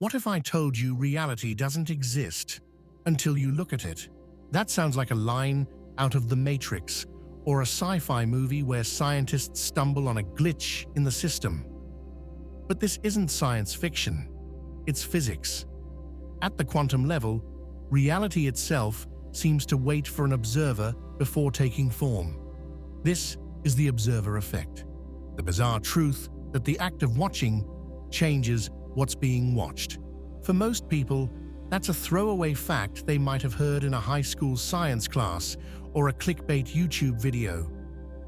What if I told you reality doesn't exist until you look at it? That sounds like a line out of The Matrix or a sci-fi movie where scientists stumble on a glitch in the system. But this isn't science fiction, it's physics. At the quantum level, reality itself seems to wait for an observer before taking form. This is the observer effect, the bizarre truth that the act of watching changes what's being watched. For most people, that's a throwaway fact they might have heard in a high school science class or a clickbait YouTube video.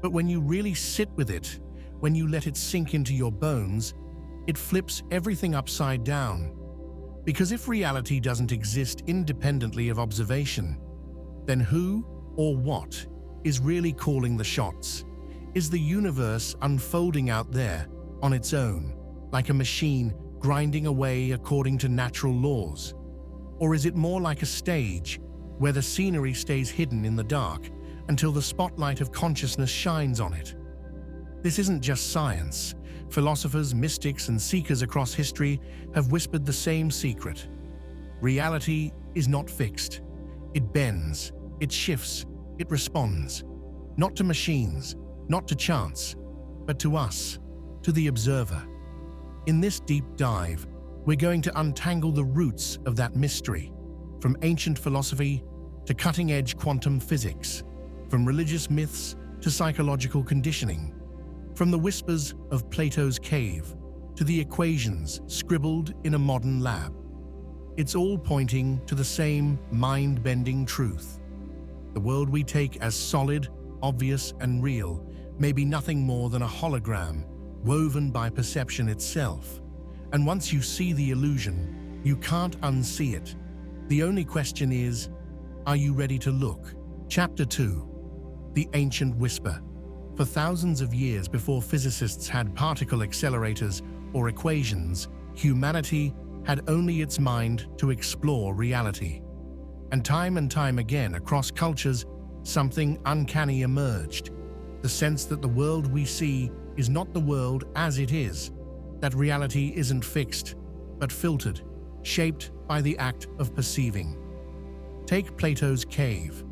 But when you really sit with it, when you let it sink into your bones, it flips everything upside down. Because if reality doesn't exist independently of observation, then who or what is really calling the shots? Is the universe unfolding out there on its own, like a machine grinding away according to natural laws? Or is it more like a stage where the scenery stays hidden in the dark until the spotlight of consciousness shines on it? This isn't just science. Philosophers, mystics, and seekers across history have whispered the same secret. Reality is not fixed. It bends, it shifts, it responds. Not to machines, not to chance, but to us, to the observer. In this deep dive, we're going to untangle the roots of that mystery, from ancient philosophy to cutting-edge quantum physics, from religious myths to psychological conditioning, from the whispers of Plato's cave to the equations scribbled in a modern lab. It's all pointing to the same mind-bending truth. The world we take as solid, obvious, and real may be nothing more than a hologram woven by perception itself. And once you see the illusion, you can't unsee it. The only question is, are you ready to look? Chapter 2. The Ancient Whisper. For thousands of years before physicists had particle accelerators or equations, humanity had only its mind to explore reality. And time again across cultures, something uncanny emerged. The sense that the world we see is not the world as it is, that reality isn't fixed, but filtered, shaped by the act of perceiving. Take Plato's cave.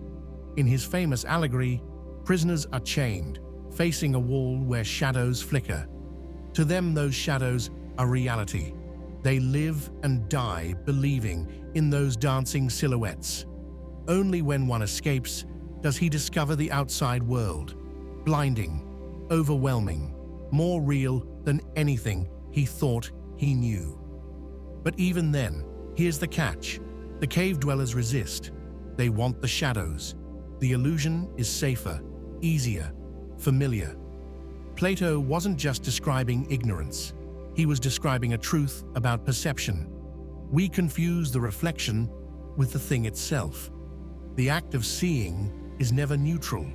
In his famous allegory, prisoners are chained, facing a wall where shadows flicker. To them, those shadows are reality. They live and die believing in those dancing silhouettes. Only when one escapes does he discover the outside world, blinding, overwhelming, more real than anything he thought he knew. But even then, here's the catch. The cave dwellers resist. They want the shadows. The illusion is safer, easier, familiar. Plato wasn't just describing ignorance. He was describing a truth about perception. We confuse the reflection with the thing itself. The act of seeing is never neutral.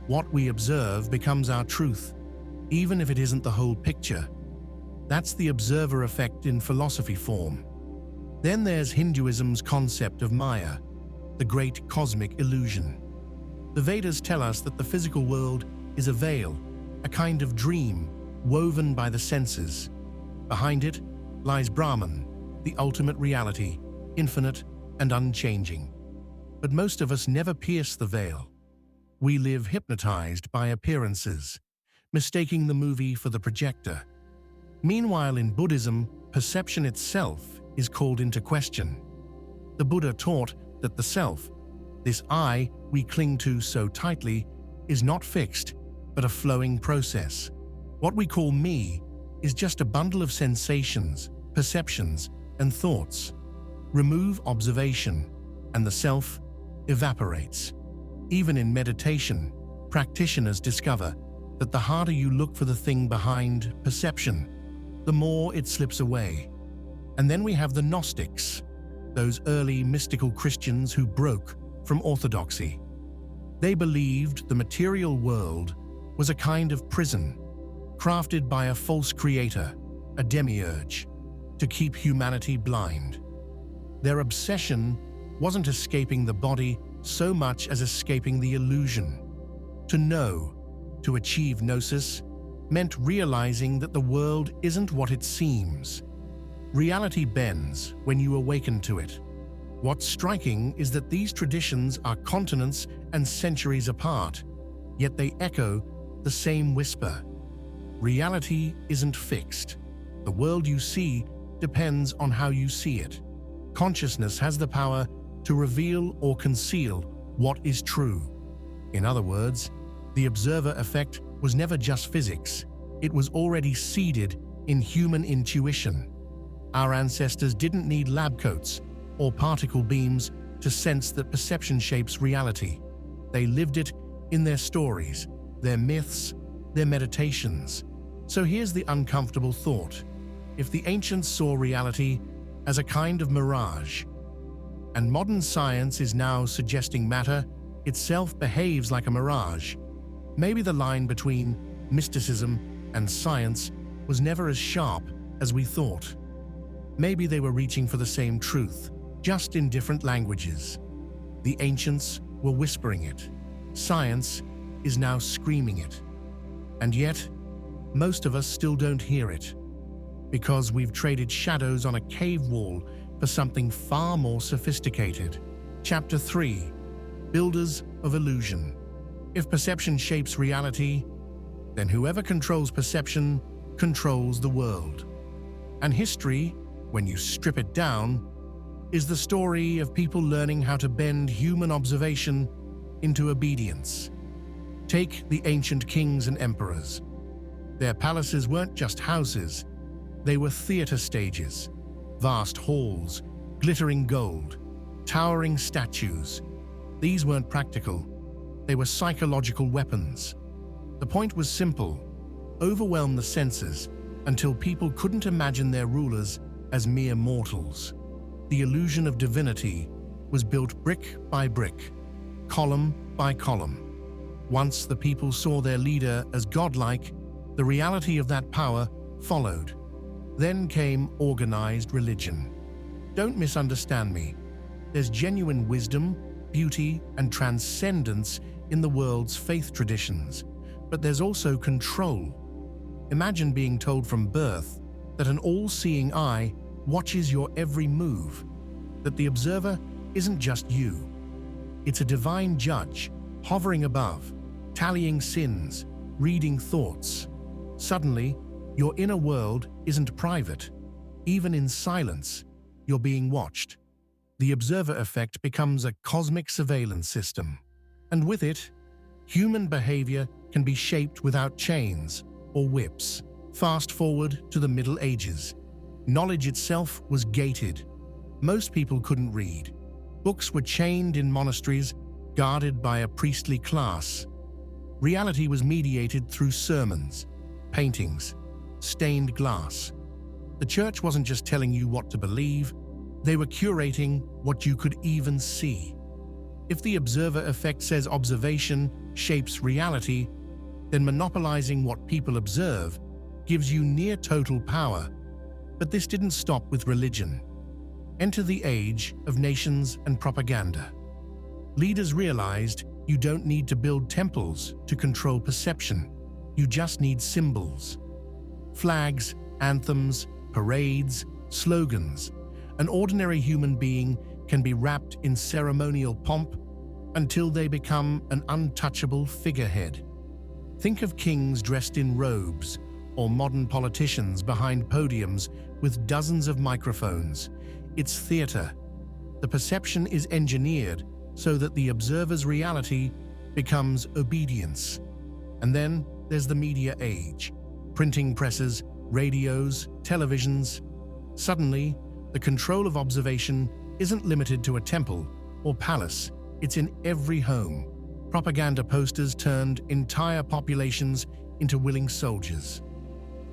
What we observe becomes our truth, even if it isn't the whole picture. That's the observer effect in philosophy form. Then there's Hinduism's concept of Maya, the great cosmic illusion. The Vedas tell us that the physical world is a veil, a kind of dream woven by the senses. Behind it lies Brahman, the ultimate reality, infinite and unchanging. But most of us never pierce the veil. We live hypnotized by appearances, mistaking the movie for the projector. Meanwhile, in Buddhism, perception itself is called into question. The Buddha taught that the self, this I we cling to so tightly, is not fixed, but a flowing process. What we call me is just a bundle of sensations, perceptions, and thoughts. Remove observation, and the self evaporates. Even in meditation, practitioners discover that the harder you look for the thing behind perception, the more it slips away. And then we have the Gnostics, those early mystical Christians who broke from orthodoxy. They believed the material world was a kind of prison, crafted by a false creator, a demiurge, to keep humanity blind. Their obsession wasn't escaping the body so much as escaping the illusion. To know, to achieve gnosis, meant realizing that the world isn't what it seems. Reality bends when you awaken to it. What's striking is that these traditions are continents and centuries apart, yet they echo the same whisper. Reality isn't fixed. The world you see depends on how you see it. Consciousness has the power to reveal or conceal what is true. In other words, the observer effect was never just physics. It was already seeded in human intuition. Our ancestors didn't need lab coats or particle beams to sense that perception shapes reality. They lived it in their stories, their myths, their meditations. So here's the uncomfortable thought. If the ancients saw reality as a kind of mirage, and modern science is now suggesting matter itself behaves like a mirage, maybe the line between mysticism and science was never as sharp as we thought. Maybe they were reaching for the same truth, just in different languages. The ancients were whispering it. Science is now screaming it. And yet, most of us still don't hear it, because we've traded shadows on a cave wall for something far more sophisticated. Chapter 3: Builders of Illusion. If perception shapes reality, then whoever controls perception controls the world. And history, when you strip it down, is the story of people learning how to bend human observation into obedience. Take the ancient kings and emperors. Their palaces weren't just houses, they were theater stages, vast halls, glittering gold, towering statues. These weren't practical, they were psychological weapons. The point was simple: overwhelm the senses until people couldn't imagine their rulers as mere mortals. The illusion of divinity was built brick by brick, column by column. Once the people saw their leader as godlike, the reality of that power followed. Then came organized religion. Don't misunderstand me. There's genuine wisdom, beauty, and transcendence in the world's faith traditions, but there's also control. Imagine being told from birth that an all-seeing eye watches your every move, that the observer isn't just you. It's a divine judge, hovering above, tallying sins, reading thoughts. Suddenly, your inner world isn't private. Even in silence, you're being watched. The observer effect becomes a cosmic surveillance system. And with it, human behavior can be shaped without chains or whips. Fast forward to the Middle Ages. Knowledge itself was gated. Most people couldn't read. Books were chained in monasteries, guarded by a priestly class. Reality was mediated through sermons, paintings, stained glass. The church wasn't just telling you what to believe, they were curating what you could even see. If the observer effect says observation shapes reality, then monopolizing what people observe gives you near total power. But this didn't stop with religion. Enter the age of nations and propaganda. Leaders realized you don't need to build temples to control perception. You just need symbols. Flags, anthems, parades, slogans. An ordinary human being can be wrapped in ceremonial pomp until they become an untouchable figurehead. Think of kings dressed in robes, or modern politicians behind podiums with dozens of microphones. It's theater. The perception is engineered so that the observer's reality becomes obedience. And then there's the media age. Printing presses, radios, televisions. Suddenly, the control of observation isn't limited to a temple or palace. It's in every home. Propaganda posters turned entire populations into willing soldiers.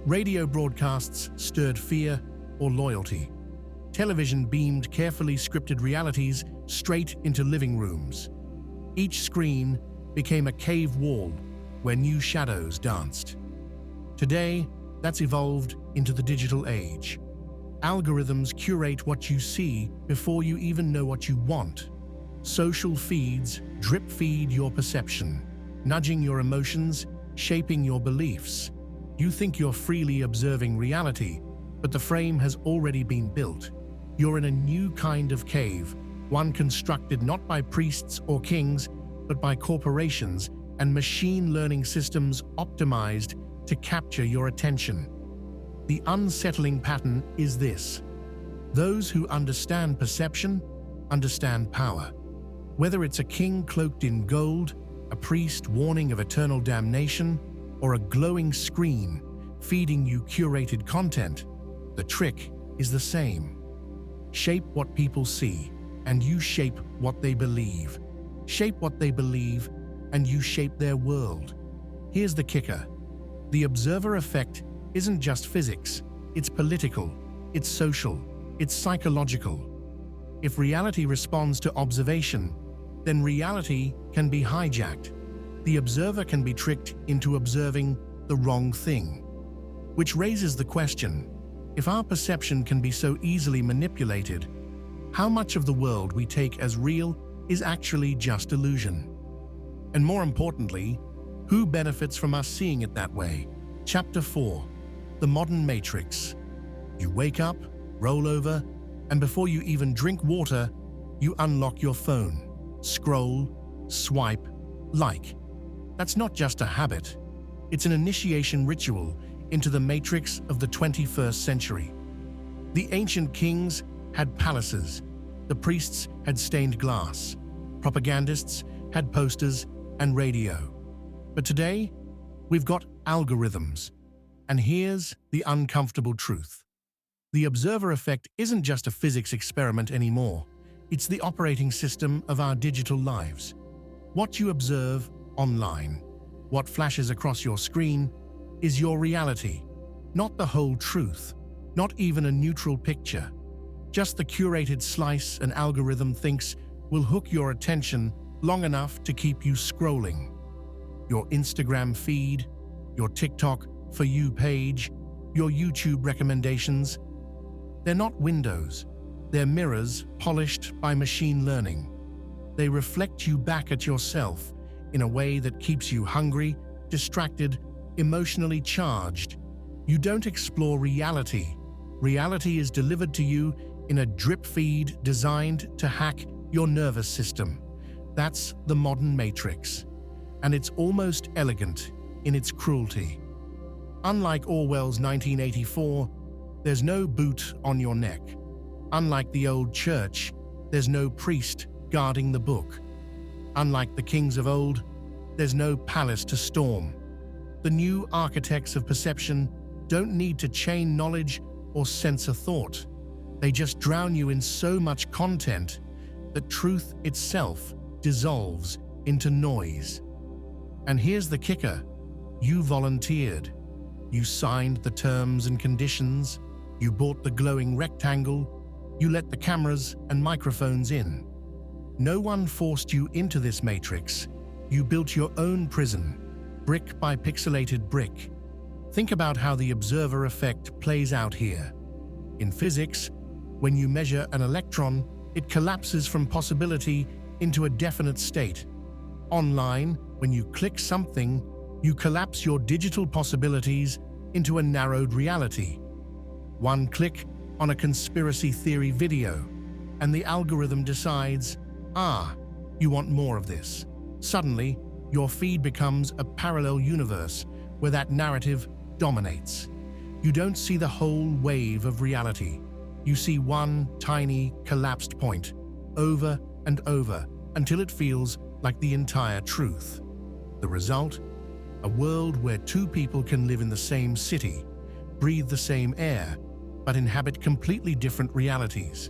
Radio broadcasts stirred fear or loyalty. Television beamed carefully scripted realities straight into living rooms. Each screen became a cave wall where new shadows danced. Today, that's evolved into the digital age. Algorithms curate what you see before you even know what you want. Social feeds drip-feed your perception, nudging your emotions, shaping your beliefs. You think you're freely observing reality, but the frame has already been built. You're in a new kind of cave, one constructed not by priests or kings, but by corporations and machine learning systems optimized to capture your attention. The unsettling pattern is this: those who understand perception understand power. Whether it's a king cloaked in gold, a priest warning of eternal damnation, or a glowing screen feeding you curated content, the trick is the same. Shape what people see, and you shape what they believe. Shape what they believe, and you shape their world. Here's the kicker: the observer effect isn't just physics, it's political, it's social, it's psychological. If reality responds to observation, then reality can be hijacked. The observer can be tricked into observing the wrong thing. Which raises the question: if our perception can be so easily manipulated, how much of the world we take as real is actually just illusion? And more importantly, who benefits from us seeing it that way? Chapter 4: The Modern Matrix. You wake up, roll over, and before you even drink water, you unlock your phone. Scroll, swipe, like. That's not just a habit. It's an initiation ritual into the matrix of the 21st century. The ancient kings had palaces. The priests had stained glass. Propagandists had posters and radio. But today, we've got algorithms. And here's the uncomfortable truth: the observer effect isn't just a physics experiment anymore. It's the operating system of our digital lives. What you observe online, what flashes across your screen, is your reality, not the whole truth, not even a neutral picture. Just the curated slice an algorithm thinks will hook your attention long enough to keep you scrolling. Your Instagram feed, your TikTok For You page, your YouTube recommendations, they're not windows. They're mirrors polished by machine learning. They reflect you back at yourself in a way that keeps you hungry, distracted, emotionally charged. You don't explore reality. Reality is delivered to you in a drip feed designed to hack your nervous system. That's the modern matrix. And it's almost elegant in its cruelty. Unlike Orwell's 1984, there's no boot on your neck. Unlike the old church, there's no priest guarding the book. Unlike the kings of old, there's no palace to storm. The new architects of perception don't need to chain knowledge or censor thought. They just drown you in so much content that truth itself dissolves into noise. And here's the kicker: you volunteered. You signed the terms and conditions. You bought the glowing rectangle. You let the cameras and microphones in. No one forced you into this matrix. You built your own prison, brick by pixelated brick. Think about how the observer effect plays out here. In physics, when you measure an electron, it collapses from possibility into a definite state. Online, when you click something, you collapse your digital possibilities into a narrowed reality. One click on a conspiracy theory video, and the algorithm decides, you want more of this. Suddenly, your feed becomes a parallel universe where that narrative dominates. You don't see the whole wave of reality. You see one tiny, collapsed point, over and over, until it feels like the entire truth. The result? A world where two people can live in the same city, breathe the same air, but inhabit completely different realities.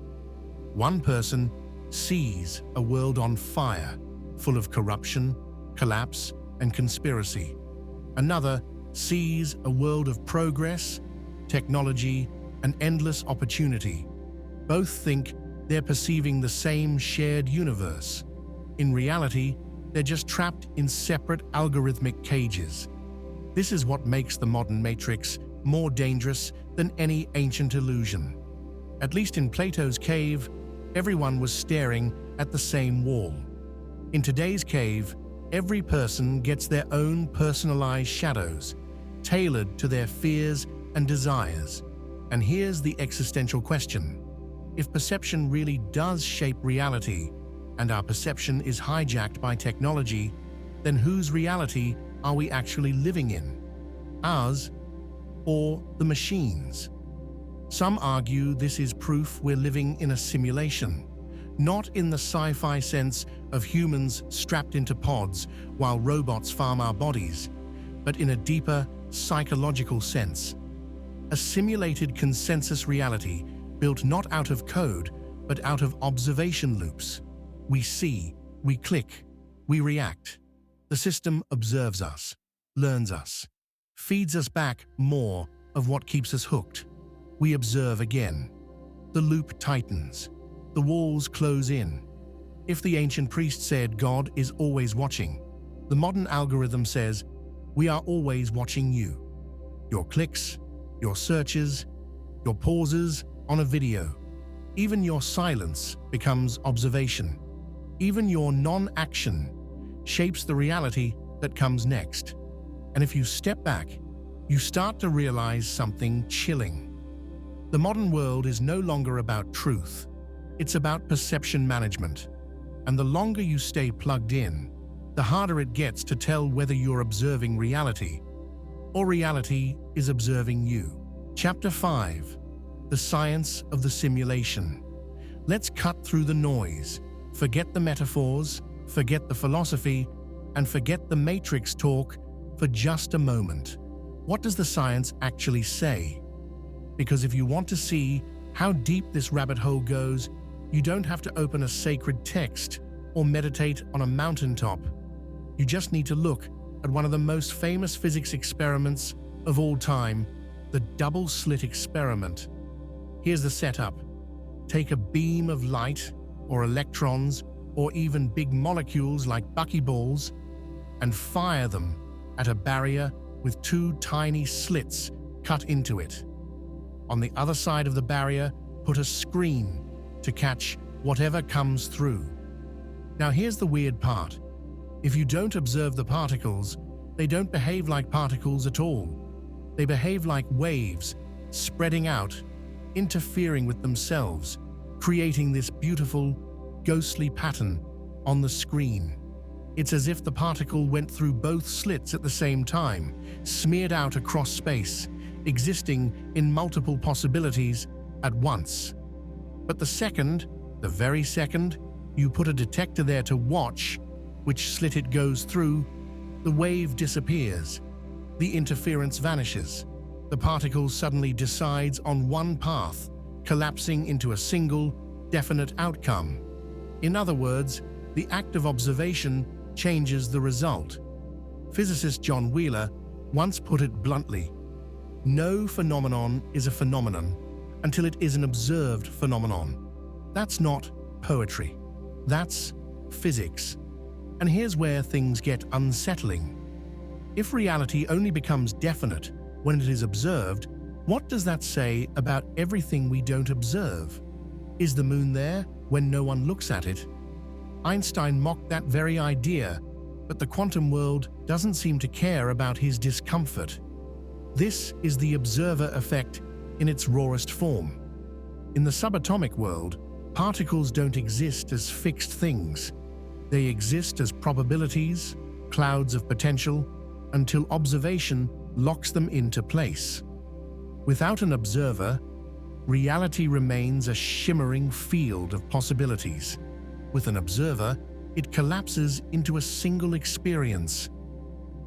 One person sees a world on fire, full of corruption, collapse, and conspiracy. Another sees a world of progress, technology, and endless opportunity. Both think they're perceiving the same shared universe. In reality, they're just trapped in separate algorithmic cages. This is what makes the modern matrix more dangerous than any ancient illusion. At least in Plato's cave, everyone was staring at the same wall. In today's cave, every person gets their own personalized shadows, tailored to their fears and desires. And here's the existential question. If perception really does shape reality, and our perception is hijacked by technology, then whose reality are we actually living in? Ours or the machines? Some argue this is proof we're living in a simulation, not in the sci-fi sense of humans strapped into pods while robots farm our bodies, but in a deeper psychological sense. A simulated consensus reality built not out of code, but out of observation loops. We see, we click, we react. The system observes us, learns us, feeds us back more of what keeps us hooked. We observe again. The loop tightens. The walls close in. If the ancient priest said God is always watching, the modern algorithm says we are always watching you. Your clicks, your searches, your pauses on a video. Even your silence becomes observation. Even your non-action shapes the reality that comes next. And if you step back, you start to realize something chilling. The modern world is no longer about truth. It's about perception management. And the longer you stay plugged in, the harder it gets to tell whether you're observing reality or reality is observing you. Chapter 5. The Science of the Simulation. Let's cut through the noise. Forget the metaphors, forget the philosophy, and forget the matrix talk for just a moment. What does the science actually say? Because if you want to see how deep this rabbit hole goes, you don't have to open a sacred text or meditate on a mountaintop. You just need to look at one of the most famous physics experiments of all time, the double-slit experiment. Here's the setup. Take a beam of light, or electrons, or even big molecules like buckyballs, and fire them at a barrier with two tiny slits cut into it. On the other side of the barrier, put a screen to catch whatever comes through. Now here's the weird part. If you don't observe the particles, they don't behave like particles at all. They behave like waves, spreading out, interfering with themselves, creating this beautiful, ghostly pattern on the screen. It's as if the particle went through both slits at the same time, smeared out across space, existing in multiple possibilities at once. But the very second, you put a detector there to watch which slit it goes through, the wave disappears, the interference vanishes. The particle suddenly decides on one path, collapsing into a single, definite outcome. In other words, the act of observation changes the result. Physicist John Wheeler once put it bluntly, "No phenomenon is a phenomenon until it is an observed phenomenon." That's not poetry. That's physics. And here's where things get unsettling. If reality only becomes definite when it is observed, what does that say about everything we don't observe? Is the moon there when no one looks at it? Einstein mocked that very idea, but the quantum world doesn't seem to care about his discomfort. This is the observer effect in its rawest form. In the subatomic world, particles don't exist as fixed things. They exist as probabilities, clouds of potential, until observation locks them into place. Without an observer, reality remains a shimmering field of possibilities. With an observer, it collapses into a single experience.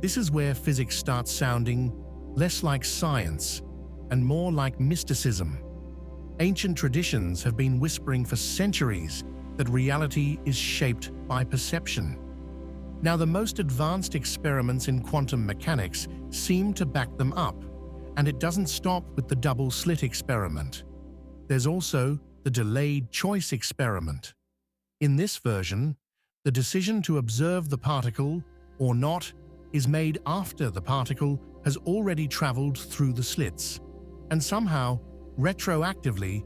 This is where physics starts sounding less like science and more like mysticism. Ancient traditions have been whispering for centuries that reality is shaped by perception. Now, the most advanced experiments in quantum mechanics seem to back them up, and it doesn't stop with the double-slit experiment. There's also the delayed choice experiment. In this version, the decision to observe the particle or not is made after the particle has already traveled through the slits, and somehow, retroactively,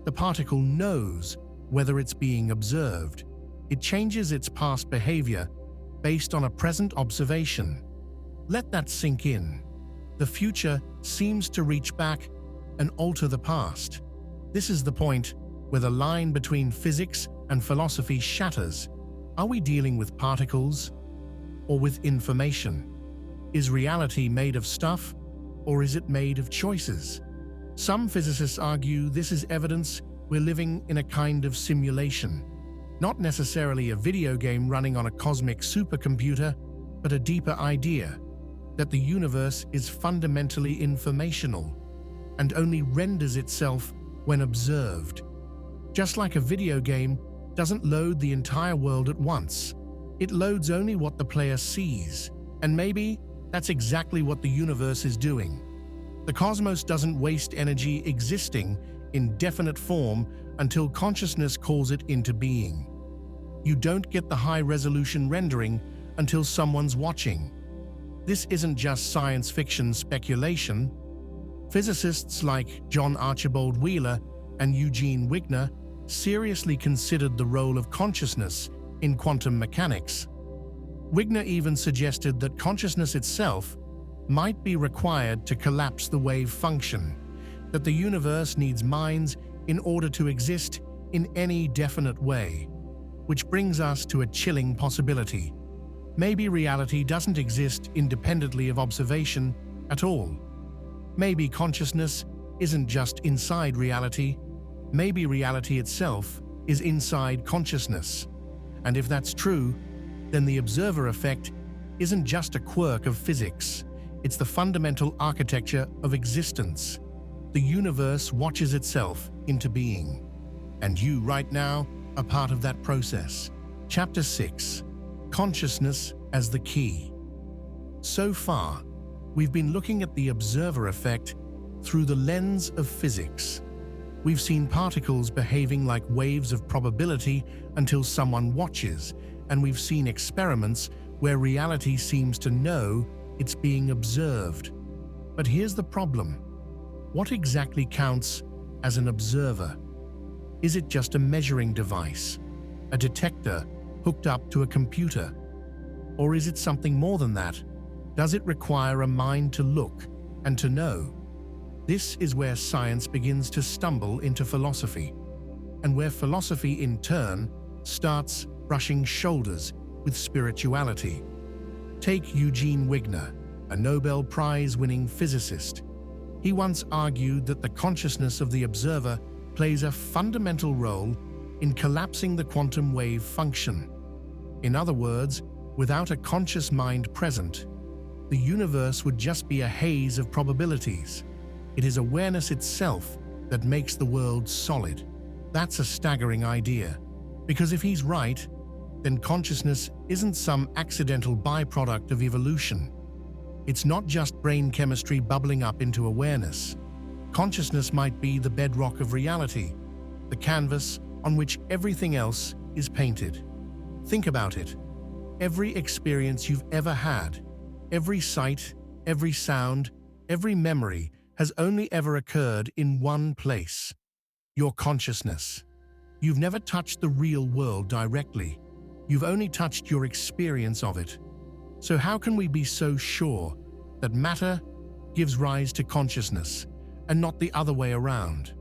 the particle knows whether it's being observed. It changes its past behavior based on a present observation. Let that sink in. The future seems to reach back and alter the past. This is the point where the line between physics and philosophy shatters. Are we dealing with particles or with information? Is reality made of stuff, or is it made of choices? Some physicists argue this is evidence we're living in a kind of simulation, not necessarily a video game running on a cosmic supercomputer, but a deeper idea that the universe is fundamentally informational and only renders itself when observed. Just like a video game doesn't load the entire world at once, it loads only what the player sees, and maybe that's exactly what the universe is doing. The cosmos doesn't waste energy existing in definite form until consciousness calls it into being. You don't get the high-resolution rendering until someone's watching. This isn't just science fiction speculation. Physicists like John Archibald Wheeler and Eugene Wigner seriously considered the role of consciousness in quantum mechanics. Wigner even suggested that consciousness itself might be required to collapse the wave function, that the universe needs minds in order to exist in any definite way. Which brings us to a chilling possibility. Maybe reality doesn't exist independently of observation at all. Maybe consciousness isn't just inside reality. Maybe reality itself is inside consciousness. And if that's true, then the observer effect isn't just a quirk of physics. It's the fundamental architecture of existence. The universe watches itself into being. And you, right now, are part of that process. Chapter 6. Consciousness as the key. So far, we've been looking at the observer effect through the lens of physics. We've seen particles behaving like waves of probability until someone watches, and we've seen experiments where reality seems to know it's being observed. But here's the problem. What exactly counts as an observer? Is it just a measuring device, a detector hooked up to a computer? Or is it something more than that? Does it require a mind to look and to know? This is where science begins to stumble into philosophy, and where philosophy in turn starts brushing shoulders with spirituality. Take Eugene Wigner, a Nobel Prize-winning physicist. He once argued that the consciousness of the observer plays a fundamental role in collapsing the quantum wave function. In other words, without a conscious mind present, the universe would just be a haze of probabilities. It is awareness itself that makes the world solid. That's a staggering idea, because if he's right, then consciousness isn't some accidental byproduct of evolution. It's not just brain chemistry bubbling up into awareness. Consciousness might be the bedrock of reality, the canvas on which everything else is painted. Think about it. Every experience you've ever had, every sight, every sound, every memory has only ever occurred in one place: your consciousness. You've never touched the real world directly. You've only touched your experience of it. So how can we be so sure that matter gives rise to consciousness and not the other way around?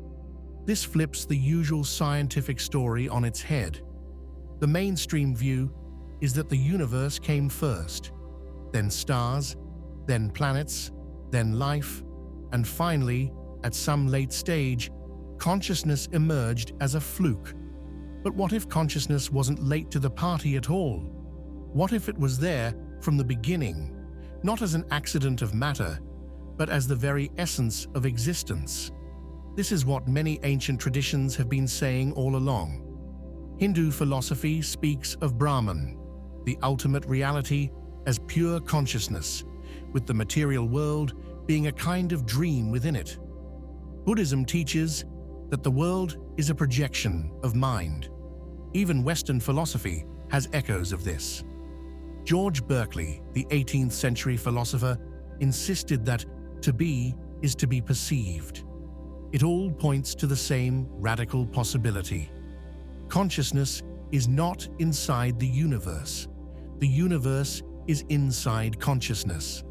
This flips the usual scientific story on its head. The mainstream view is that the universe came first, then stars, then planets, then life, and finally, at some late stage, consciousness emerged as a fluke. But what if consciousness wasn't late to the party at all? What if it was there from the beginning, not as an accident of matter, but as the very essence of existence? This is what many ancient traditions have been saying all along. Hindu philosophy speaks of Brahman, the ultimate reality, as pure consciousness, with the material world being a kind of dream within it. Buddhism teaches that the world is a projection of mind. Even Western philosophy has echoes of this. George Berkeley, the 18th century philosopher, insisted that to be is to be perceived. It all points to the same radical possibility. Consciousness is not inside the universe. The universe is inside consciousness.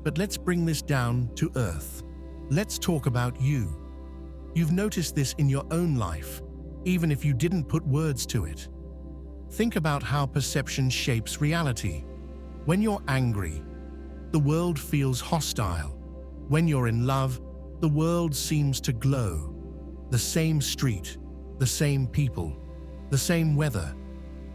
But let's bring this down to earth. Let's talk about you. You've noticed this in your own life, even if you didn't put words to it. Think about how perception shapes reality. When you're angry, the world feels hostile. When you're in love, the world seems to glow. The same street, the same people, the same weather.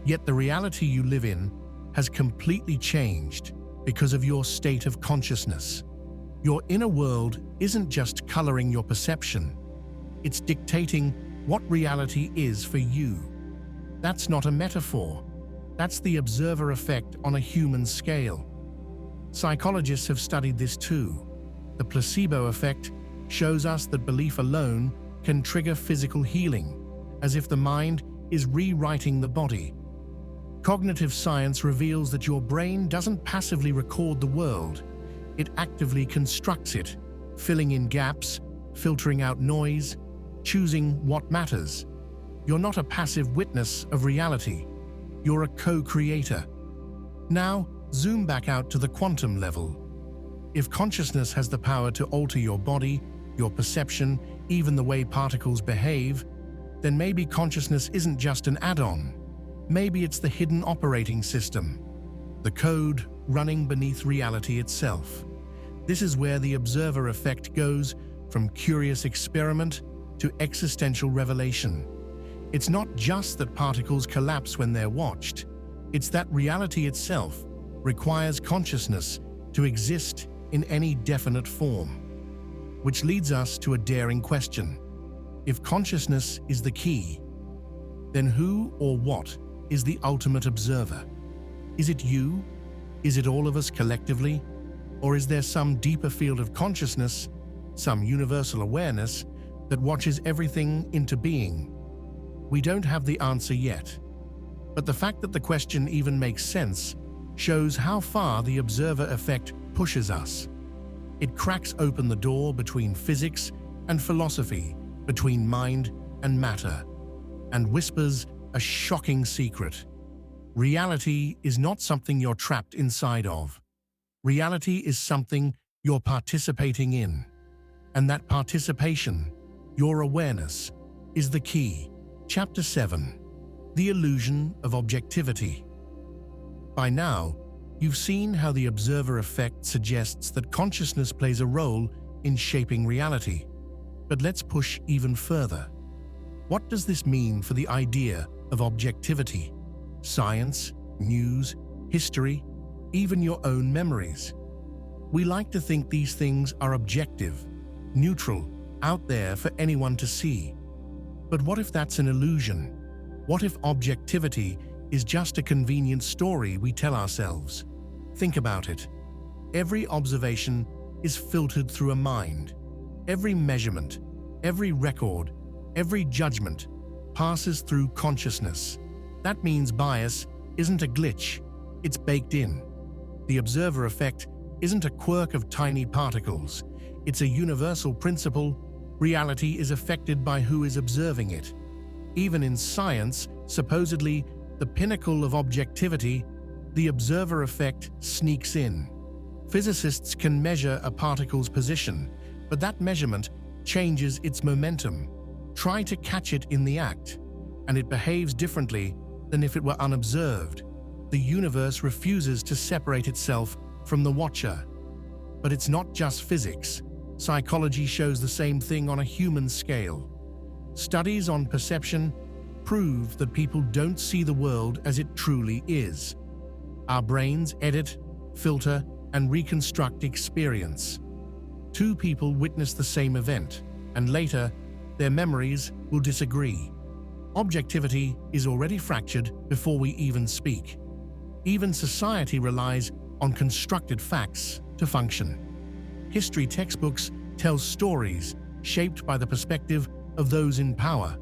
Yet the reality you live in has completely changed because of your state of consciousness. Your inner world isn't just coloring your perception. It's dictating what reality is for you. That's not a metaphor. That's the observer effect on a human scale. Psychologists have studied this too. The placebo effect shows us that belief alone can trigger physical healing, as if the mind is rewriting the body. Cognitive science reveals that your brain doesn't passively record the world. It actively constructs it, filling in gaps, filtering out noise, choosing what matters. You're not a passive witness of reality. You're a co-creator. Now, zoom back out to the quantum level. If consciousness has the power to alter your body, your perception, even the way particles behave, then maybe consciousness isn't just an add-on. Maybe it's the hidden operating system, the code running beneath reality itself. This is where the observer effect goes from curious experiment to existential revelation. It's not just that particles collapse when they're watched. It's that reality itself requires consciousness to exist in any definite form. Which leads us to a daring question. If consciousness is the key, then who or what is the ultimate observer? Is it you? Is it all of us collectively? Or is there some deeper field of consciousness, some universal awareness that watches everything into being? We don't have the answer yet. But the fact that the question even makes sense shows how far the observer effect pushes us. It cracks open the door between physics and philosophy, between mind and matter, and whispers a shocking secret. Reality is not something you're trapped inside of. Reality is something you're participating in. And that participation, your awareness, is the key. Chapter 7. The Illusion of Objectivity. By now, you've seen how the observer effect suggests that consciousness plays a role in shaping reality. But let's push even further. What does this mean for the idea of objectivity? Science, news, history, even your own memories. We like to think these things are objective, neutral, out there for anyone to see. But what if that's an illusion? What if objectivity is just a convenient story we tell ourselves? Think about it. Every observation is filtered through a mind. Every measurement, every record, every judgment passes through consciousness. That means bias isn't a glitch, it's baked in. The observer effect isn't a quirk of tiny particles. It's a universal principle. Reality is affected by who is observing it. Even in science, supposedly the pinnacle of objectivity, the observer effect sneaks in. Physicists can measure a particle's position, but that measurement changes its momentum. Try to catch it in the act, and it behaves differently than if it were unobserved. The universe refuses to separate itself from the watcher. But it's not just physics. Psychology shows the same thing on a human scale. Studies on perception prove that people don't see the world as it truly is. Our brains edit, filter, and reconstruct experience. Two people witness the same event, and later, their memories will disagree. Objectivity is already fractured before we even speak. Even society relies on constructed facts to function. History textbooks tell stories shaped by the perspective of those in power.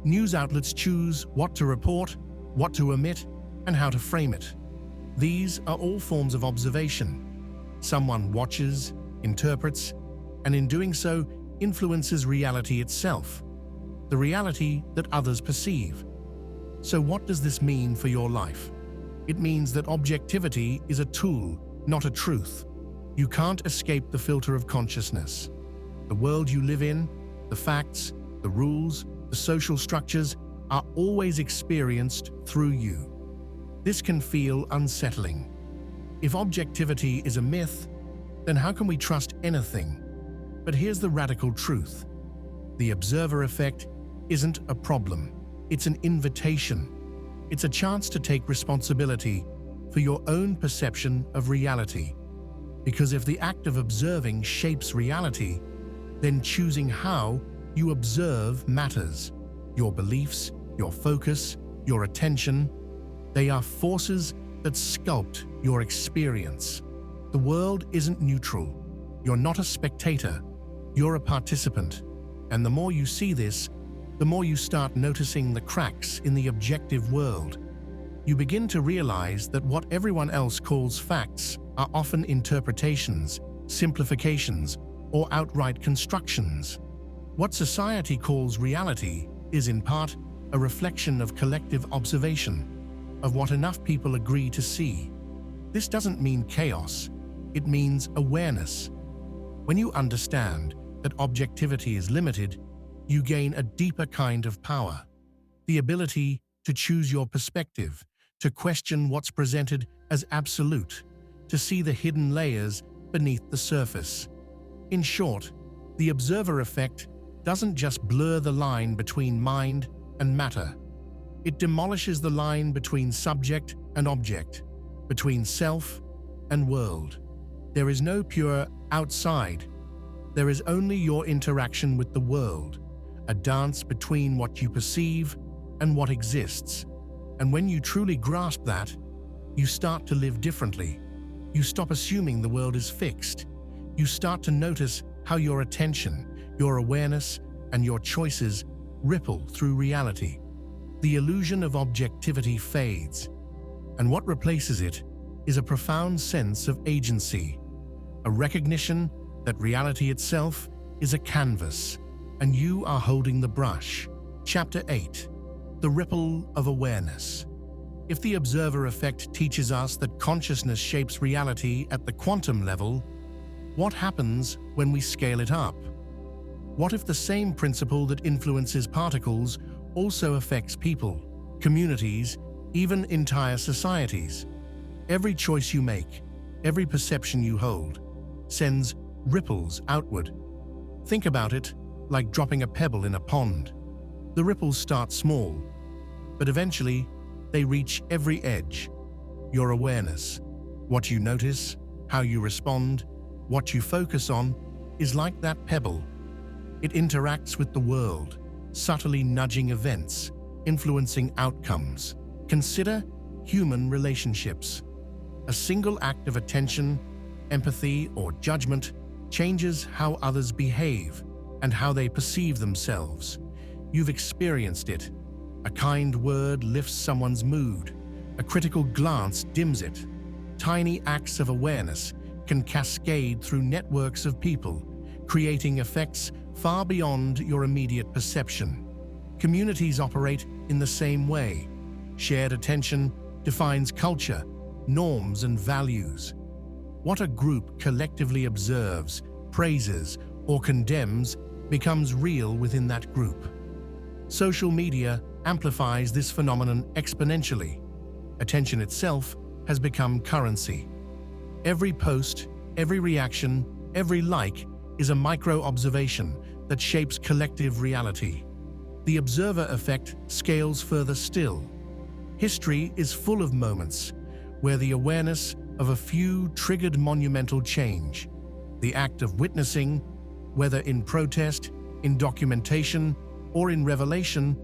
News outlets choose what to report, what to omit, and how to frame it. These are all forms of observation. Someone watches, interprets, and in doing so, influences reality itself, the reality that others perceive. So what does this mean for your life? It means that objectivity is a tool, not a truth. You can't escape the filter of consciousness. The world you live in, the facts, the rules, the social structures are always experienced through you. This can feel unsettling. If objectivity is a myth, then how can we trust anything? But here's the radical truth. The observer effect isn't a problem. It's an invitation. It's a chance to take responsibility for your own perception of reality. Because if the act of observing shapes reality, then choosing how you observe matters. Your beliefs, your focus, your attention, they are forces that sculpt your experience. The world isn't neutral. You're not a spectator. You're a participant. And the more you see this, the more you start noticing the cracks in the objective world. You begin to realize that what everyone else calls facts are often interpretations, simplifications, or outright constructions. What society calls reality is in part a reflection of collective observation, of what enough people agree to see. This doesn't mean chaos, it means awareness. When you understand that objectivity is limited, you gain a deeper kind of power, the ability to choose your perspective, to question what's presented as absolute, to see the hidden layers beneath the surface. In short, the observer effect doesn't just blur the line between mind and matter. It demolishes the line between subject and object, between self and world. There is no pure outside. There is only your interaction with the world, a dance between what you perceive and what exists. And when you truly grasp that, you start to live differently. You stop assuming the world is fixed. You start to notice how your attention, your awareness, and your choices ripple through reality. The illusion of objectivity fades, and what replaces it is a profound sense of agency, a recognition that reality itself is a canvas, and you are holding the brush. Chapter 8. The Ripple of Awareness. If the observer effect teaches us that consciousness shapes reality at the quantum level, what happens when we scale it up? What if the same principle that influences particles also affects people, communities, even entire societies? Every choice you make, every perception you hold, sends ripples outward. Think about it like dropping a pebble in a pond. The ripples start small, but eventually they reach every edge. Your awareness, what you notice, how you respond, what you focus on, is like that pebble. It interacts with the world, subtly nudging events, influencing outcomes. Consider human relationships. A single act of attention, empathy, or judgment changes how others behave and how they perceive themselves. You've experienced it. A kind word lifts someone's mood. A critical glance dims it. Tiny acts of awareness can cascade through networks of people, creating effects far beyond your immediate perception. Communities operate in the same way. Shared attention defines culture, norms, and values. What a group collectively observes, praises, or condemns becomes real within that group. Social media amplifies this phenomenon exponentially. Attention itself has become currency. Every post, every reaction, every like is a micro-observation that shapes collective reality. The observer effect scales further still. History is full of moments where the awareness of a few triggered monumental change. The act of witnessing, whether in protest, in documentation, or in revelation,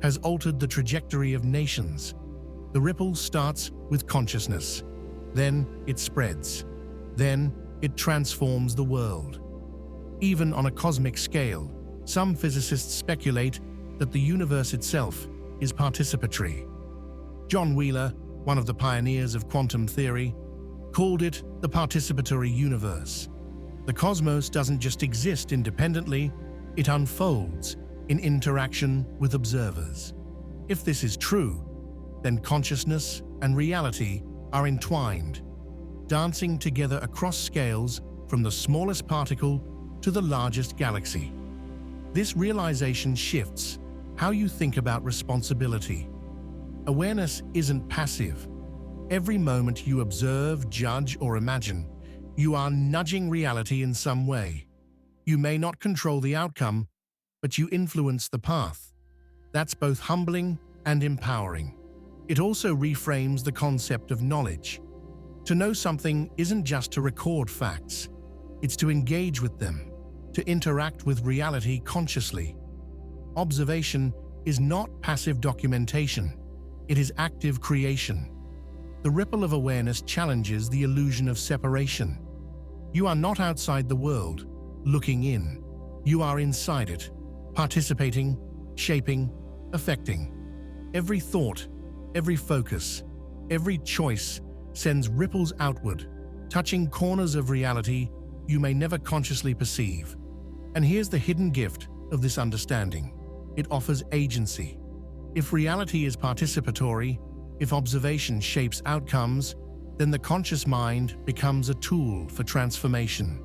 has altered the trajectory of nations. The ripple starts with consciousness. Then it spreads. Then it transforms the world. Even on a cosmic scale, some physicists speculate that the universe itself is participatory. John Wheeler, one of the pioneers of quantum theory, called it the participatory universe. The cosmos doesn't just exist independently, it unfolds in interaction with observers. If this is true, then consciousness and reality are entwined, dancing together across scales from the smallest particle to the largest galaxy. This realization shifts how you think about responsibility. Awareness isn't passive. Every moment you observe, judge, or imagine, you are nudging reality in some way. You may not control the outcome, but you influence the path. That's both humbling and empowering. It also reframes the concept of knowledge. To know something isn't just to record facts. It's to engage with them, to interact with reality consciously. Observation is not passive documentation. It is active creation. The ripple of awareness challenges the illusion of separation. You are not outside the world, looking in. You are inside it, participating, shaping, affecting. Every thought, every focus, every choice sends ripples outward, touching corners of reality you may never consciously perceive. And here's the hidden gift of this understanding. It offers agency. If reality is participatory, if observation shapes outcomes, then the conscious mind becomes a tool for transformation.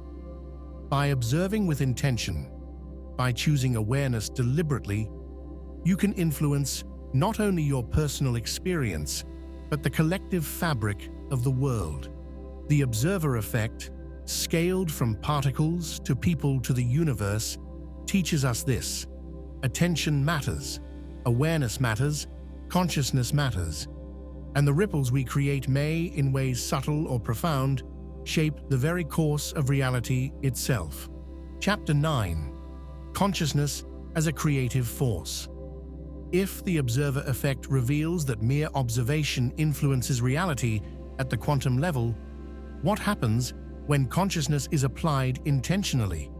By observing with intention, by choosing awareness deliberately, you can influence not only your personal experience, but the collective fabric of the world. The observer effect, scaled from particles to people to the universe, teaches us this: attention matters, awareness matters, consciousness matters. And the ripples we create may, in ways subtle or profound, shape the very course of reality itself. Chapter 9: Consciousness as a Creative Force. If the observer effect reveals that mere observation influences reality at the quantum level, what happens when consciousness is applied intentionally?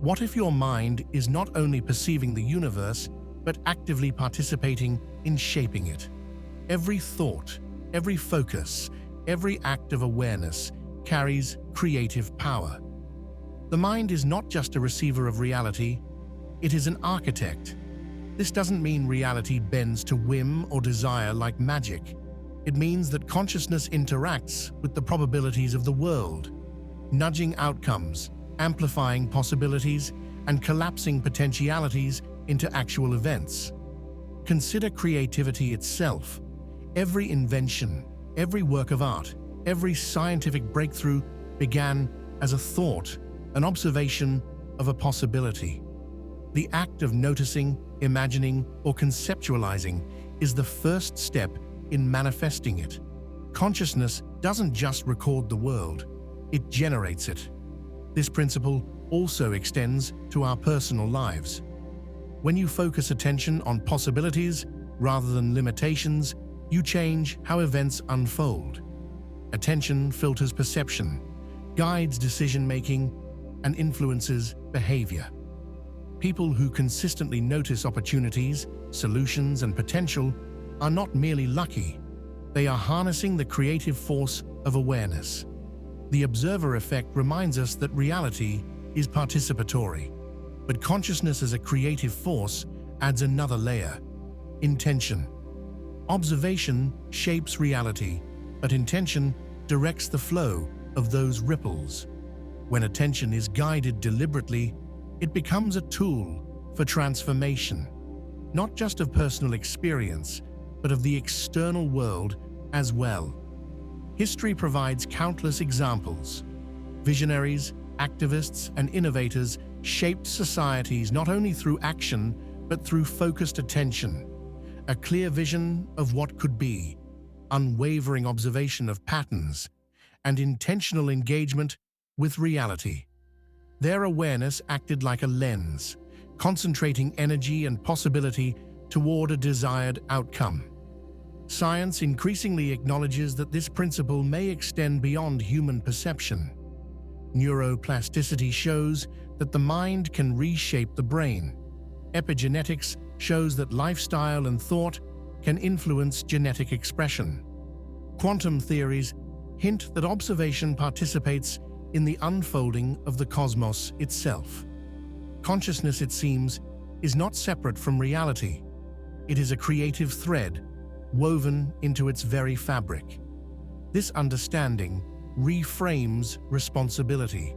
What if your mind is not only perceiving the universe, but actively participating in shaping it? Every thought, every focus, every act of awareness carries creative power. The mind is not just a receiver of reality, it is an architect. This doesn't mean reality bends to whim or desire like magic. It means that consciousness interacts with the probabilities of the world, nudging outcomes, amplifying possibilities, and collapsing potentialities into actual events. Consider creativity itself. Every invention, every work of art, every scientific breakthrough began as a thought, an observation of a possibility. The act of noticing, imagining, or conceptualizing is the first step in manifesting it. Consciousness doesn't just record the world, it generates it. This principle also extends to our personal lives. When you focus attention on possibilities rather than limitations, you change how events unfold. Attention filters perception, guides decision-making, and influences behavior. People who consistently notice opportunities, solutions, and potential are not merely lucky. They are harnessing the creative force of awareness. The observer effect reminds us that reality is participatory, but consciousness as a creative force adds another layer: intention. Observation shapes reality, but intention directs the flow of those ripples. When attention is guided deliberately, it becomes a tool for transformation, not just of personal experience, but of the external world as well. History provides countless examples. Visionaries, activists, and innovators shaped societies not only through action, but through focused attention, a clear vision of what could be, unwavering observation of patterns, and intentional engagement with reality. Their awareness acted like a lens, concentrating energy and possibility toward a desired outcome. Science increasingly acknowledges that this principle may extend beyond human perception. Neuroplasticity shows that the mind can reshape the brain. Epigenetics shows that lifestyle and thought can influence genetic expression. Quantum theories hint that observation participates in the unfolding of the cosmos itself. Consciousness, it seems, is not separate from reality. It is a creative thread woven into its very fabric. This understanding reframes responsibility.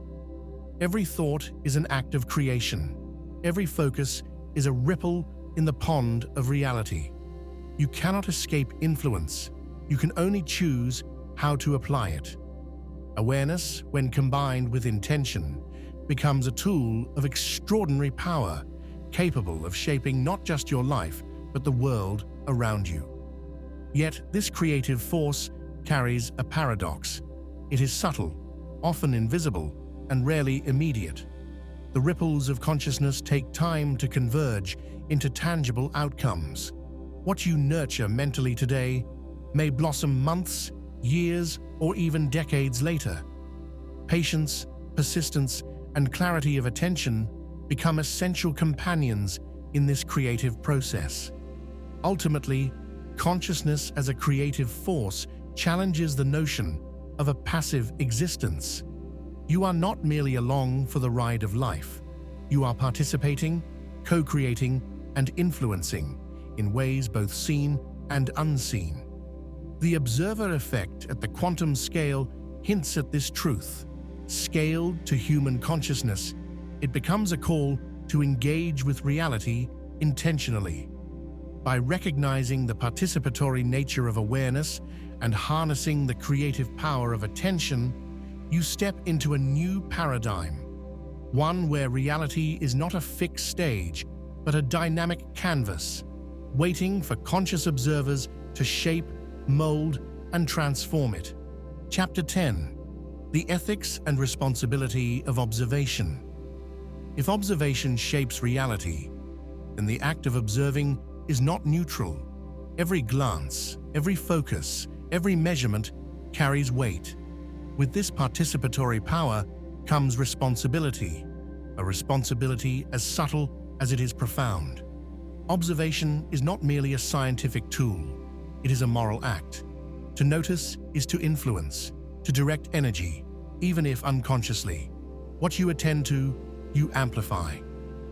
Every thought is an act of creation. Every focus is a ripple in the pond of reality. You cannot escape influence. You can only choose how to apply it. Awareness, when combined with intention, becomes a tool of extraordinary power, capable of shaping not just your life, but the world around you. Yet, this creative force carries a paradox. It is subtle, often invisible, and rarely immediate. The ripples of consciousness take time to converge into tangible outcomes. What you nurture mentally today may blossom months, years, or even decades later. Patience, persistence, and clarity of attention become essential companions in this creative process. Ultimately, consciousness as a creative force challenges the notion of a passive existence. You are not merely along for the ride of life. You are participating, co-creating, and influencing in ways both seen and unseen. The observer effect at the quantum scale hints at this truth. Scaled to human consciousness, it becomes a call to engage with reality intentionally. By recognizing the participatory nature of awareness and harnessing the creative power of attention, you step into a new paradigm, one where reality is not a fixed stage, but a dynamic canvas, waiting for conscious observers to shape, mold, and transform it. Chapter 10: The Ethics and Responsibility of Observation. If observation shapes reality, then the act of observing is not neutral. Every glance, every focus, every measurement carries weight. With this participatory power comes responsibility, a responsibility as subtle as it is profound. Observation is not merely a scientific tool, it is a moral act. To notice is to influence, to direct energy, even if unconsciously. What you attend to, you amplify.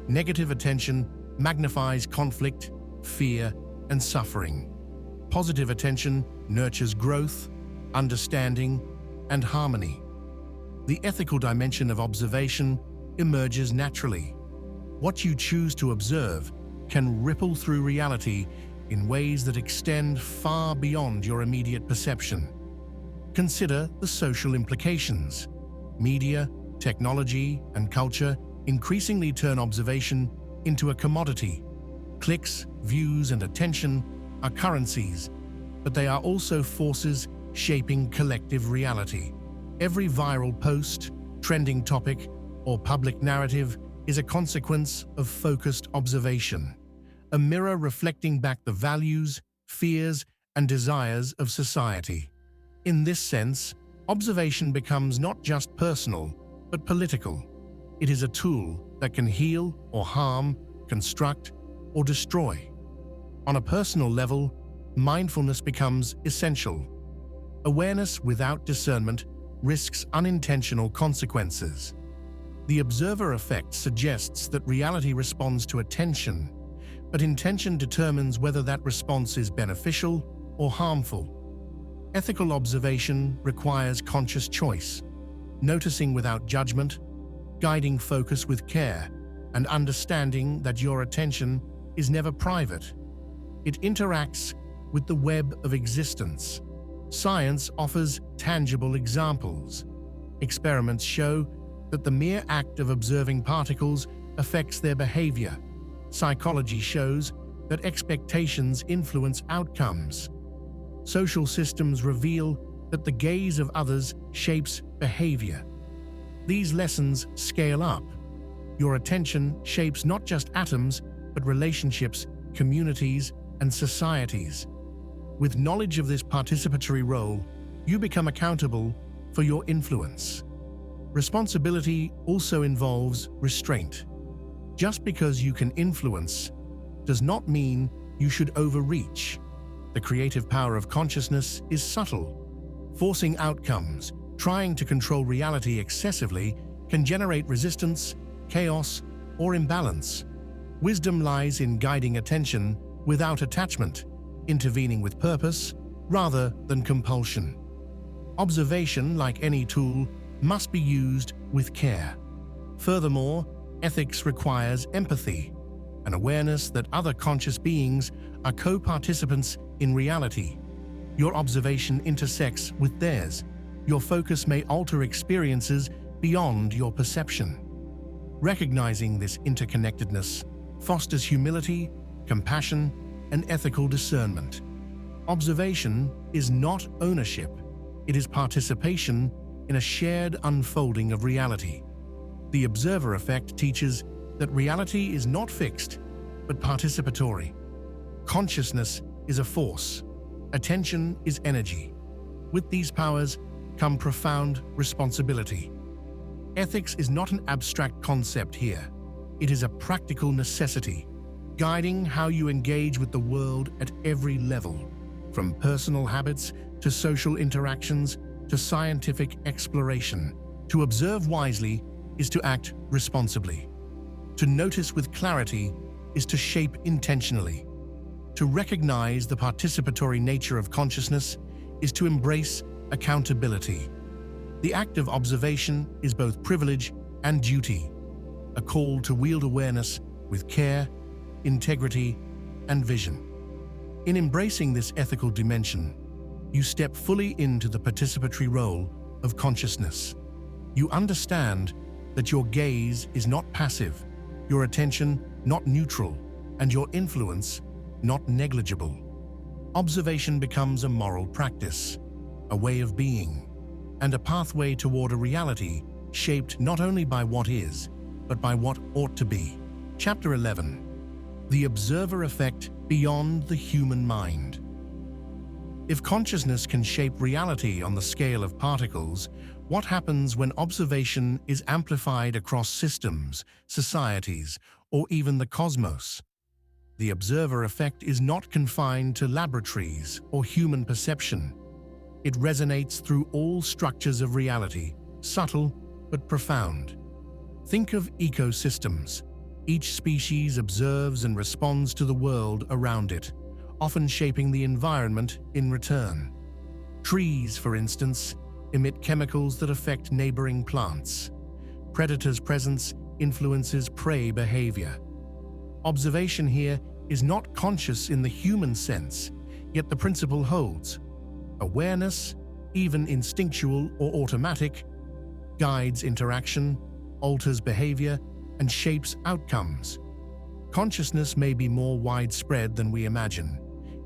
Negative attention magnifies conflict, fear, and suffering. Positive attention nurtures growth, understanding, and harmony. The ethical dimension of observation emerges naturally. What you choose to observe can ripple through reality in ways that extend far beyond your immediate perception. Consider the social implications. Media, technology, and culture increasingly turn observation into a commodity. Clicks, views, and attention are currencies, but they are also forces shaping collective reality. Every viral post, trending topic, or public narrative is a consequence of focused observation, a mirror reflecting back the values, fears, and desires of society. In this sense, observation becomes not just personal, but political. It is a tool that can heal or harm, construct or destroy. On a personal level, mindfulness becomes essential. Awareness without discernment risks unintentional consequences. The observer effect suggests that reality responds to attention, but intention determines whether that response is beneficial or harmful. Ethical observation requires conscious choice, noticing without judgment, guiding focus with care, and understanding that your attention is never private. It interacts with the web of existence. Science offers tangible examples. Experiments show that the mere act of observing particles affects their behavior. Psychology shows that expectations influence outcomes. Social systems reveal that the gaze of others shapes behavior. These lessons scale up. Your attention shapes not just atoms, but relationships, communities, and societies. With knowledge of this participatory role, you become accountable for your influence. Responsibility also involves restraint. Just because you can influence does not mean you should overreach. The creative power of consciousness is subtle. Forcing outcomes, trying to control reality excessively, can generate resistance, chaos, or imbalance. Wisdom lies in guiding attention without attachment, intervening with purpose rather than compulsion. Observation, like any tool, must be used with care. Furthermore, ethics requires empathy, an awareness that other conscious beings are co-participants in reality. Your observation intersects with theirs. Your focus may alter experiences beyond your perception. Recognizing this interconnectedness fosters humility, compassion, and ethical discernment. Observation is not ownership. It is participation in a shared unfolding of reality. The observer effect teaches that reality is not fixed, but participatory. Consciousness is a force. Attention is energy. With these powers come profound responsibility. Ethics is not an abstract concept here. It is a practical necessity, guiding how you engage with the world at every level, from personal habits to social interactions to scientific exploration. To observe wisely is to act responsibly. To notice with clarity is to shape intentionally. To recognize the participatory nature of consciousness is to embrace accountability. The act of observation is both privilege and duty, a call to wield awareness with care, integrity, and vision. In embracing this ethical dimension, you step fully into the participatory role of consciousness. You understand that your gaze is not passive, your attention not neutral, and your influence not negligible. Observation becomes a moral practice, a way of being, and a pathway toward a reality shaped not only by what is, but by what ought to be. Chapter 11. The Observer Effect Beyond the Human Mind. If consciousness can shape reality on the scale of particles, what happens when observation is amplified across systems, societies, or even the cosmos? The observer effect is not confined to laboratories or human perception. It resonates through all structures of reality, subtle but profound. Think of ecosystems. Each species observes and responds to the world around it, often shaping the environment in return. Trees, for instance, emit chemicals that affect neighboring plants. Predators' presence influences prey behavior. Observation here is not conscious in the human sense, yet the principle holds. Awareness, even instinctual or automatic, guides interaction, alters behavior, and shapes outcomes. Consciousness may be more widespread than we imagine,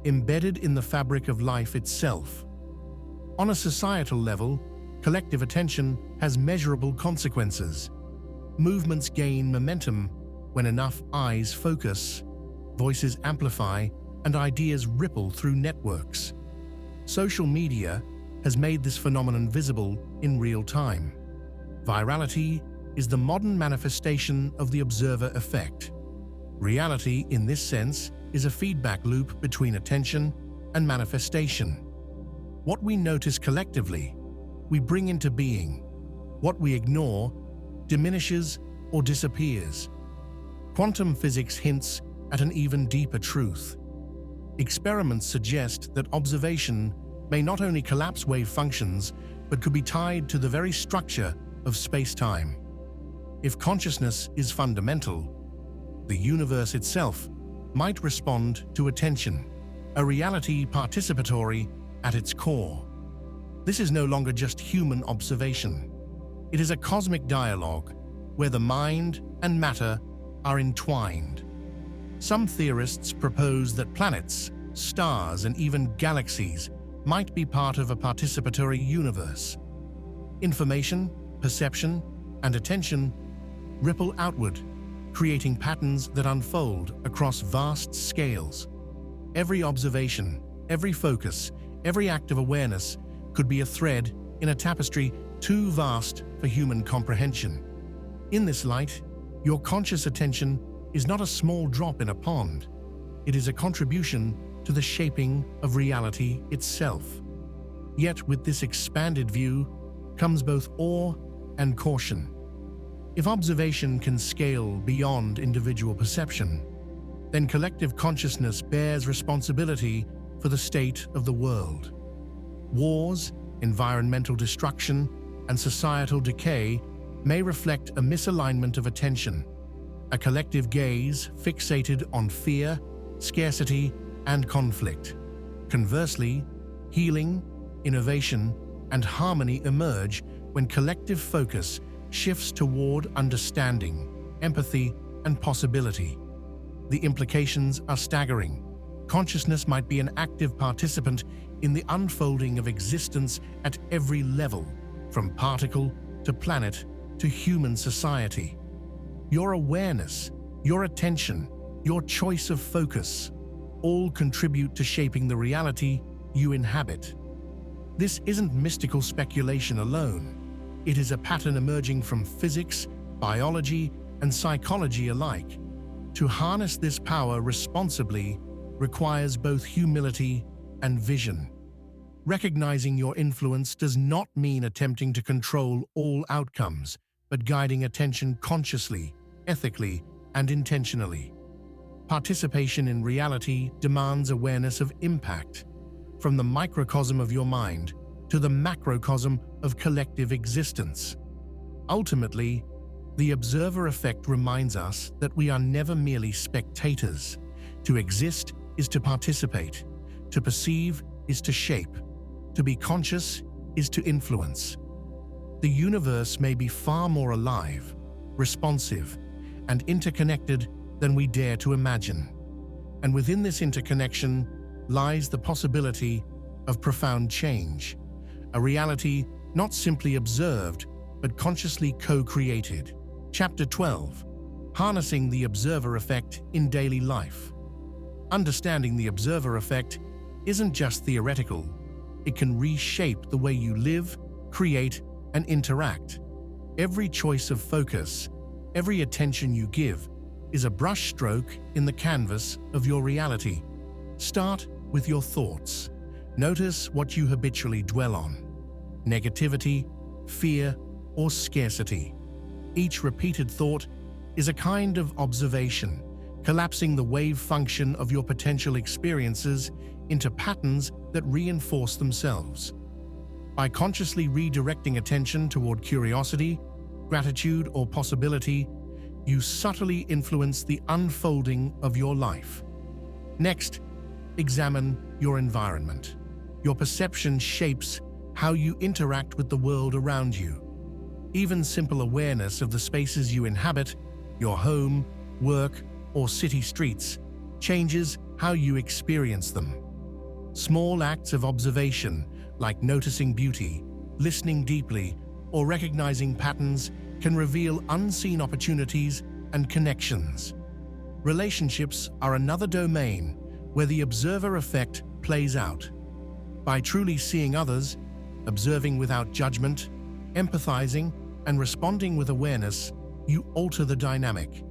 embedded in the fabric of life itself. On a societal level, collective attention has measurable consequences. Movements gain momentum when enough eyes focus, voices amplify, and ideas ripple through networks. Social media has made this phenomenon visible in real time. Virality is the modern manifestation of the observer effect. Reality, in this sense, is a feedback loop between attention and manifestation. What we notice collectively, we bring into being. What we ignore diminishes or disappears. Quantum physics hints at an even deeper truth. Experiments suggest that observation may not only collapse wave functions, but could be tied to the very structure of space-time. If consciousness is fundamental, the universe itself might respond to attention, a reality participatory at its core. This is no longer just human observation. It is a cosmic dialogue where the mind and matter are entwined. Some theorists propose that planets, stars, and even galaxies might be part of a participatory universe. Information, perception, and attention ripple outward, creating patterns that unfold across vast scales. Every observation, every focus, every act of awareness could be a thread in a tapestry too vast for human comprehension. In this light, your conscious attention is not a small drop in a pond. It is a contribution to the shaping of reality itself. Yet with this expanded view comes both awe and caution. If observation can scale beyond individual perception, then collective consciousness bears responsibility for the state of the world. Wars, environmental destruction, and societal decay may reflect a misalignment of attention, a collective gaze fixated on fear, scarcity, and conflict. Conversely, healing, innovation, and harmony emerge when collective focus shifts toward understanding, empathy, and possibility. The implications are staggering. Consciousness might be an active participant in the unfolding of existence at every level, from particle to planet to human society. Your awareness, your attention, your choice of focus, all contribute to shaping the reality you inhabit. This isn't mystical speculation alone. It is a pattern emerging from physics, biology, and psychology alike. To harness this power responsibly requires both humility and vision. Recognizing your influence does not mean attempting to control all outcomes, but guiding attention consciously, ethically, and intentionally. Participation in reality demands awareness of impact, from the microcosm of your mind to the macrocosm of collective existence. Ultimately, the observer effect reminds us that we are never merely spectators. To exist is to participate. To perceive is to shape. To be conscious is to influence. The universe may be far more alive, responsive, and interconnected than we dare to imagine. And within this interconnection lies the possibility of profound change, a reality not simply observed, but consciously co-created. Chapter 12: Harnessing the Observer Effect in Daily Life. Understanding the observer effect isn't just theoretical. It can reshape the way you live, create, and interact. Every choice of focus, every attention you give, is a brushstroke in the canvas of your reality. Start with your thoughts. Notice what you habitually dwell on: negativity, fear, or scarcity. Each repeated thought is a kind of observation, collapsing the wave function of your potential experiences into patterns that reinforce themselves. By consciously redirecting attention toward curiosity, gratitude, or possibility, you subtly influence the unfolding of your life. Next, examine your environment. Your perception shapes how you interact with the world around you. Even simple awareness of the spaces you inhabit, your home, work, or city streets, changes how you experience them. Small acts of observation, like noticing beauty, listening deeply, or recognizing patterns, can reveal unseen opportunities and connections. Relationships are another domain where the observer effect plays out. By truly seeing others, observing without judgment, empathizing, and responding with awareness, you alter the dynamic.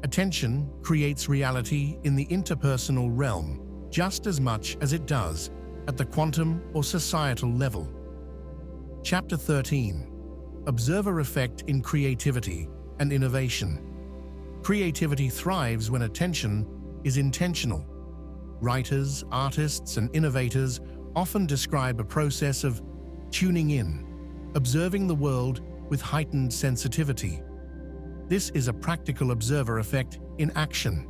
Attention creates reality in the interpersonal realm just as much as it does at the quantum or societal level. Chapter 13: Observer Effect in Creativity and Innovation. Creativity thrives when attention is intentional. Writers, artists, and innovators often describe a process of tuning in, observing the world with heightened sensitivity. This is a practical observer effect in action.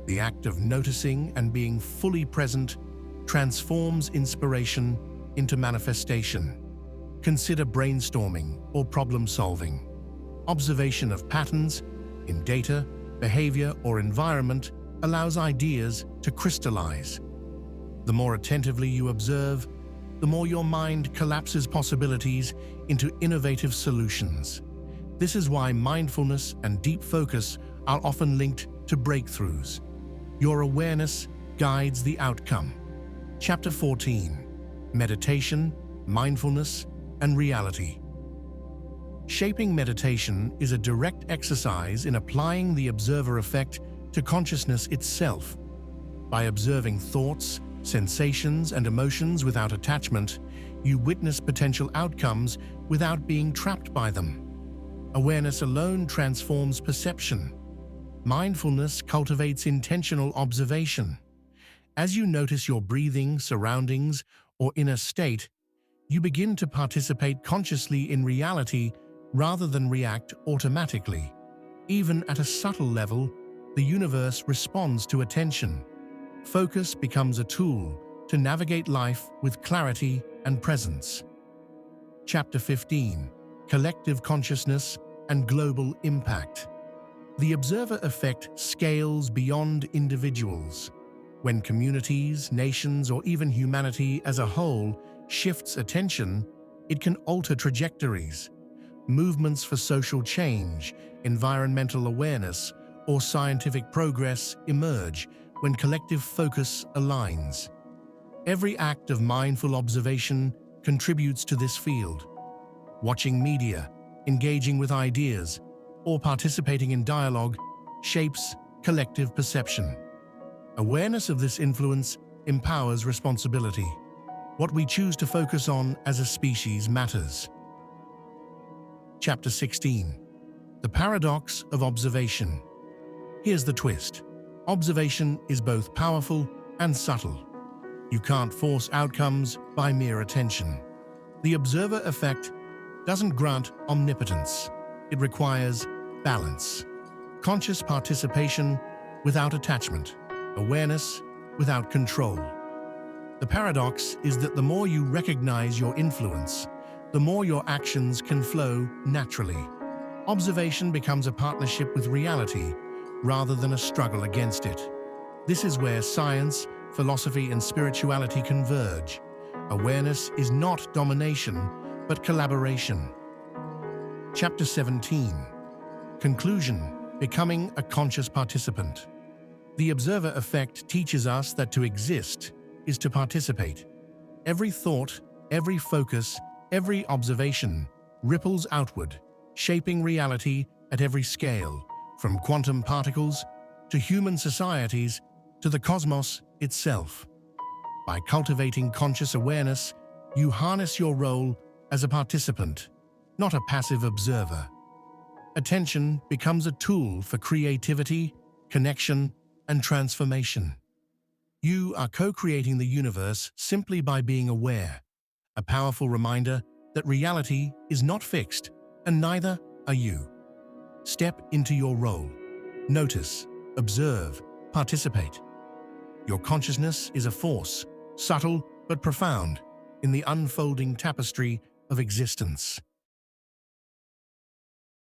The act of noticing and being fully present transforms inspiration into manifestation. Consider brainstorming or problem-solving. Observation of patterns in data, behavior, or environment allows ideas to crystallize. The more attentively you observe, the more your mind collapses possibilities into innovative solutions. This is why mindfulness and deep focus are often linked to breakthroughs. Your awareness guides the outcome. Chapter 14: Meditation, Mindfulness, and Reality. Shaping meditation is a direct exercise in applying the observer effect to consciousness itself. By observing thoughts, sensations, and emotions without attachment, you witness potential outcomes without being trapped by them. Awareness alone transforms perception. Mindfulness cultivates intentional observation. As you notice your breathing, surroundings, or inner state, you begin to participate consciously in reality rather than react automatically. Even at a subtle level, the universe responds to attention. Focus becomes a tool to navigate life with clarity and presence. Chapter 15: Collective Consciousness and Global Impact. The observer effect scales beyond individuals. When communities, nations, or even humanity as a whole shifts attention, it can alter trajectories. Movements for social change, environmental awareness, or scientific progress emerge when collective focus aligns. Every act of mindful observation contributes to this field. Watching media, engaging with ideas, or participating in dialogue shapes collective perception. Awareness of this influence empowers responsibility. What we choose to focus on as a species matters. Chapter 16: The Paradox of Observation. Here's the twist. Observation is both powerful and subtle. You can't force outcomes by mere attention. The observer effect doesn't grant omnipotence. It requires balance. Conscious participation without attachment. Awareness without control. The paradox is that the more you recognize your influence, the more your actions can flow naturally. Observation becomes a partnership with reality rather than a struggle against it. This is where science, philosophy, and spirituality converge. Awareness is not domination, but collaboration. Chapter 17: Conclusion: Becoming a Conscious Participant. The observer effect teaches us that to exist is to participate. Every thought, every focus, every observation ripples outward, shaping reality at every scale, from quantum particles to human societies to the cosmos itself. By cultivating conscious awareness, you harness your role as a participant, not a passive observer. Attention becomes a tool for creativity, connection, and transformation. You are co-creating the universe simply by being aware, a powerful reminder that reality is not fixed, and neither are you. Step into your role. Notice, observe, participate. Your consciousness is a force, subtle but profound, in the unfolding tapestry of existence.